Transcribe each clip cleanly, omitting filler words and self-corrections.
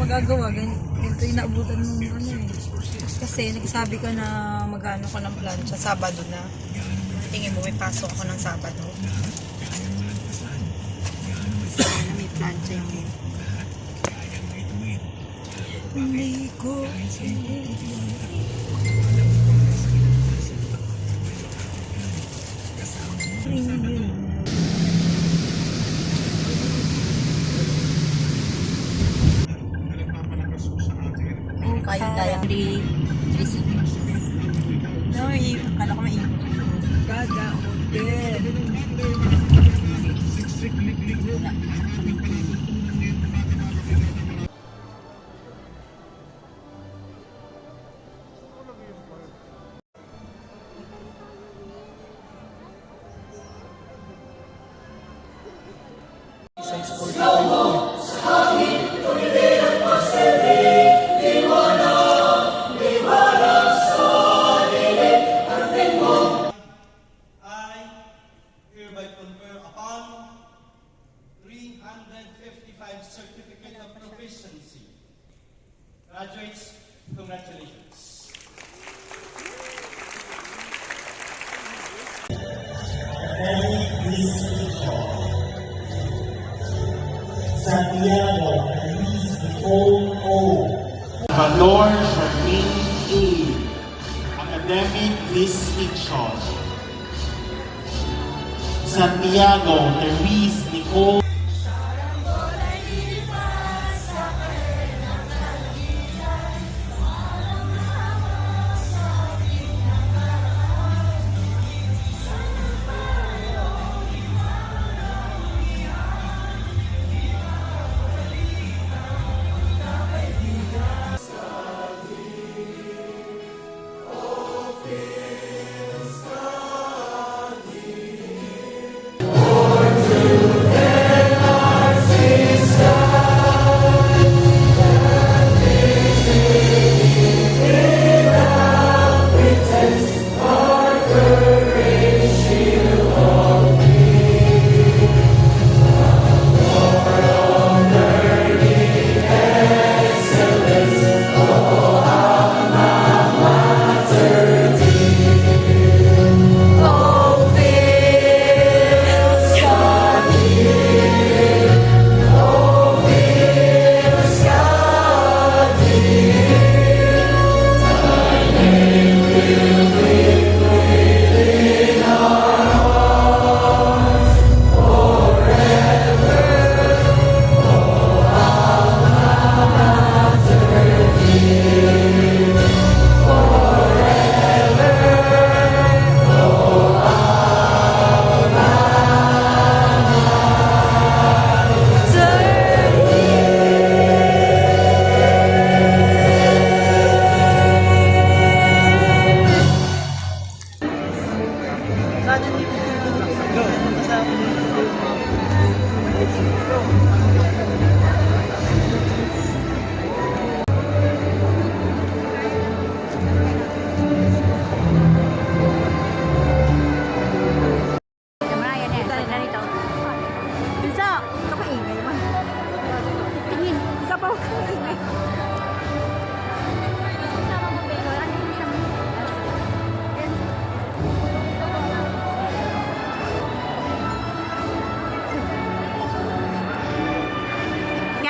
magagawa. Ganito yung naabutan ng ano eh. Kasi nagsabi ka na mag-ano ka ng plancha, Sabado na. Tingin mo may pasok ako ng Sabado. Sana may plancha yung hindi ko. Kaya di No, akala ko may Gaga Hotel. Certificate of Proficiency. Graduates, congratulations. Santiago Luis Nicole O. Valor Charmaine A. Academic Distinction. Santiago Luis Nicole.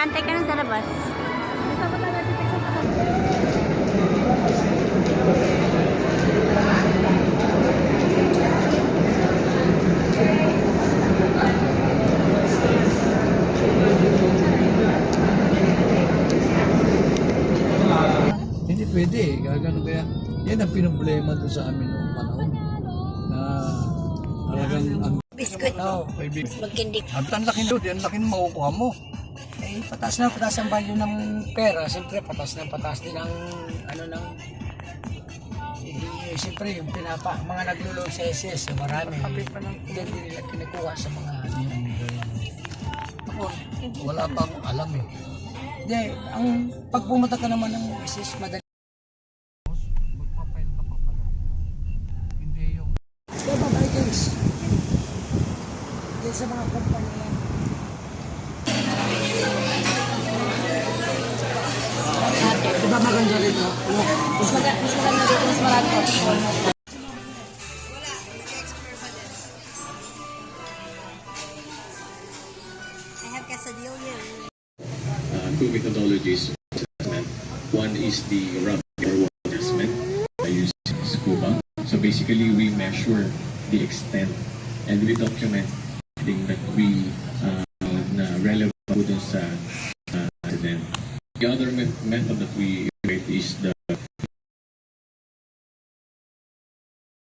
Antay ka na sa labas. Hindi pwede eh. Gagano kaya. Yan ang pinoblema doon sa amin noong panahon. Na talagang ang Biskuit. tao, kaibigan. Magkindik. Ang laki na ang laki na makukuha mo. Eh, patas na patas ang value ng pera. Siyempre, patas na patas din ang ano ng siyempre yung mga naglulow sa SS, marami. Hindi nila kinukuha sa mga ano yun. Ako, wala pa akong alam eh. Hindi, ang pag pumunta ka naman ng SS, madali. Magpapail ka pa pala. Hindi yung... So, bye guys. Yan sa mga kumpanya yan. ba maganda rito? Mas maganda dito, mas marami option. I have quesadilla. Two methodologies of assessment. One is the rapid or water assessment by using scuba. So basically, we measure the extent and we document everything that we na relevant po dun sa accident. The other method that we evaluate is the